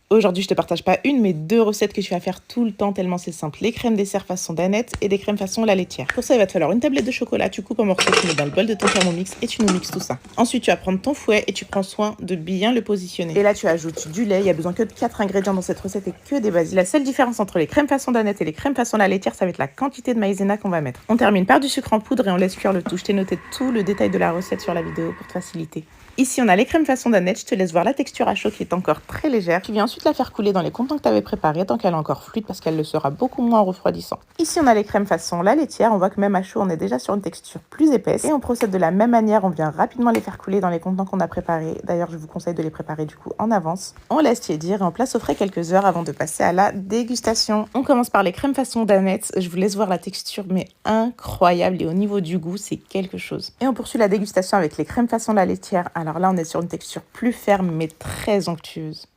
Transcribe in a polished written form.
Aujourd'hui, je te partage pas une, mais deux recettes que tu vas faire tout le temps tellement c'est simple. Les crèmes dessert façon Danette et des crèmes façon la laitière. Pour ça, il va te falloir une tablette de chocolat, tu coupes en morceaux, tu mets dans le bol de ton Thermomix et tu nous mixes tout ça. Ensuite, tu vas prendre ton fouet et tu prends soin de bien le positionner. Et là, tu ajoutes du lait. Il y a besoin que de 4 ingrédients dans cette recette et que des bases. La seule différence entre les crèmes façon Danette et les crèmes façon la laitière, ça va être la quantité de maïzena qu'on va mettre. On termine par du sucre en poudre et on laisse cuire le tout. Je t'ai noté tout le détail de la recette sur la vidéo pour te faciliter. Ici, on a les crèmes façon Danette. Je te laisse voir la texture à chaud qui est encore très légère. Tu viens ensuite la faire couler dans les contenants que tu avais préparés tant qu'elle est encore fluide parce qu'elle le sera beaucoup moins en refroidissant. Ici, on a les crèmes façon la laitière. On voit que même à chaud, on est déjà sur une texture plus épaisse. Et on procède de la même manière. On vient rapidement les faire couler dans les contenants qu'on a préparés. D'ailleurs, je vous conseille de les préparer du coup en avance. On laisse tiédir et on place au frais quelques heures avant de passer à la dégustation. On commence par les crèmes façon Danette. Je vous laisse voir la texture, mais incroyable. Et au niveau du goût, c'est quelque chose. Et on poursuit la dégustation avec les crèmes façon la laitière. Alors là, on est sur une texture plus ferme, mais très onctueuse.